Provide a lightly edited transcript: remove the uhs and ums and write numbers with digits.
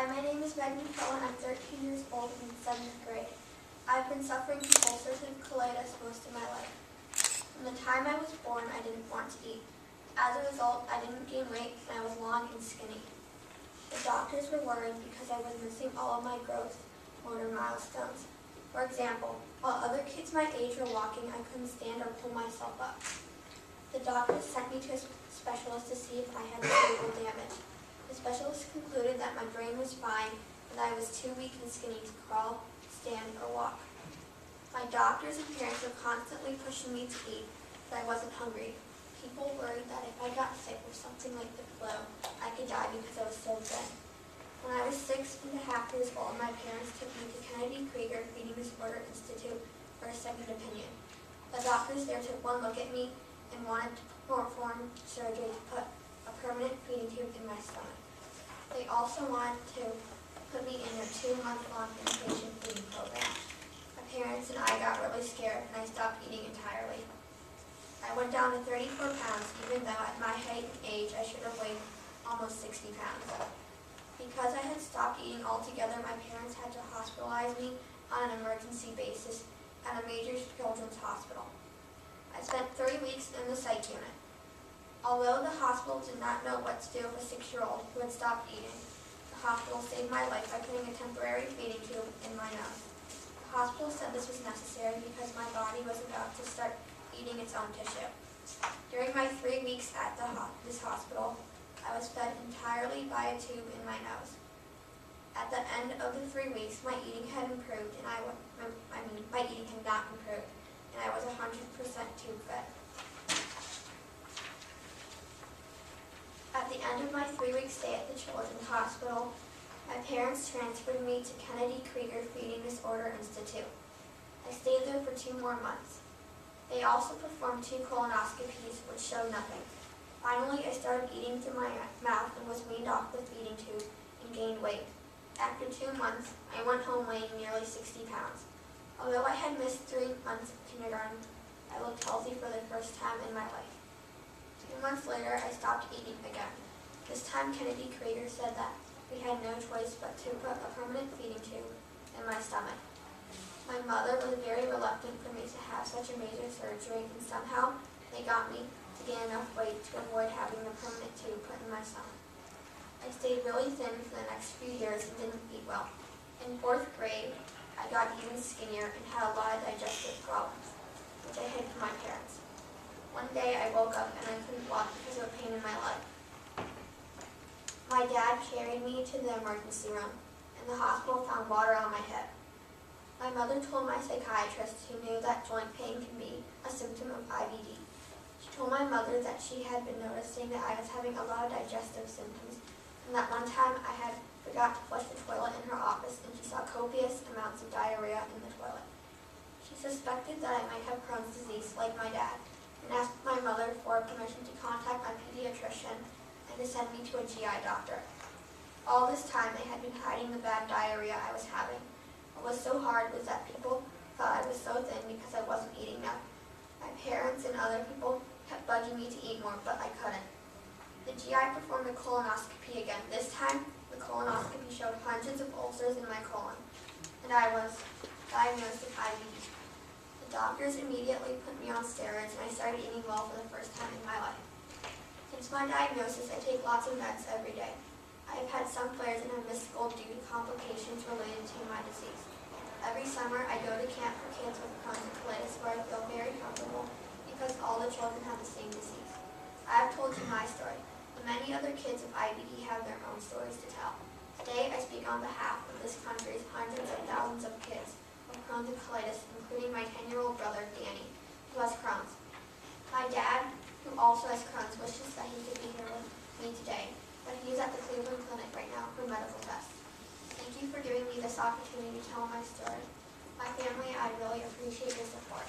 Hi, my name is Megan Cohen. I'm 13 years old and in 7th grade. I've been suffering from ulcerative colitis most of my life. From the time I was born, I didn't want to eat. As a result, I didn't gain weight and I was long and skinny. The doctors were worried because I was missing all of my growth motor milestones. For example, while other kids my age were walking, I couldn't stand or pull myself up. The doctors sent me to a specialist to see if I had cerebral damage. The specialist concluded that my brain was fine and I was too weak and skinny to crawl, stand, or walk. My doctors and parents were constantly pushing me to eat, but I wasn't hungry. People worried that if I got sick with something like the flu, I could die because I was so thin. When I was 6.5 years old, my parents took me to Kennedy Krieger Feeding Disorder Institute for a second opinion. The doctors there took one look at me and wanted to perform surgery to put a permanent feeding tube in my stomach. They also wanted to put me in their 2-month-long inpatient feeding program. My parents and I got really scared and I stopped eating entirely. I went down to 34 pounds, even though at my height and age I should have weighed almost 60 pounds. Because I had stopped eating altogether, my parents had to hospitalize me on an emergency basis at a major children's hospital. I spent 3 weeks in the psych unit. Although the hospital did not know what to do with a 6-year-old who had stopped eating, the hospital saved my life by putting a temporary feeding tube in my nose. The hospital said this was necessary because my body was about to start eating its own tissue. During my 3 weeks at this hospital, I was fed entirely by a tube in my nose. At the end of the 3 weeks, my eating had improved, and my eating had not improved, and I was 100% tube fed. At the end of my 3-week stay at the Children's Hospital, my parents transferred me to Kennedy Krieger Feeding Disorder Institute. I stayed there for 2 more months. They also performed 2 colonoscopies, which showed nothing. Finally, I started eating through my mouth and was weaned off the feeding tube and gained weight. After 2 months, I went home weighing nearly 60 pounds. Although I had missed 3 months of kindergarten, I looked healthy for the first time in my life. 2 months later, I stopped eating again. This time, Kennedy Krieger said that we had no choice but to put a permanent feeding tube in my stomach. My mother was very reluctant for me to have such a major surgery, and somehow they got me to gain enough weight to avoid having the permanent tube put in my stomach. I stayed really thin for the next few years and didn't eat well. In 4th grade, I got even skinnier and had a lot of digestive problems, which I hid from my parents. One day I woke up and I couldn't walk because of a pain in my leg. My dad carried me to the emergency room, and the hospital found water on my hip. My mother told my psychiatrist, who knew that joint pain can be a symptom of IBD. She told my mother that she had been noticing that I was having a lot of digestive symptoms, and that one time I had forgot to flush the toilet in her office and she saw copious amounts of diarrhea in the toilet. She suspected that I might have Crohn's disease like my dad, and asked my mother for permission to contact my pediatrician and to send me to a GI doctor. All this time I had been hiding the bad diarrhea I was having. What was so hard was that people thought I was so thin because I wasn't eating enough. My parents and other people kept bugging me to eat more, but I couldn't. The GI performed a colonoscopy again. This time, the colonoscopy showed hundreds of ulcers in my colon, and I was diagnosed with IBD. The doctors immediately put me on steroids, and I started eating well for the first time in my life. Since my diagnosis, I take lots of meds every day. I have had some flares and have missed school due to complications related to my disease. Every summer, I go to camp for kids with Crohn's and colitis, where I feel very comfortable because all the children have the same disease. I have told you my story, but many other kids with IBD have their own stories to tell. Today, I speak on behalf of this country's hundreds of thousands of kids with Crohn's and colitis, including my 10-year-old brother, Danny, who has Crohn's. My dad, who also has Crohn's, wishes that he could be here with me today, but he is at the Cleveland Clinic right now for medical tests. Thank you for giving me this opportunity to tell my story. My family and I really appreciate your support.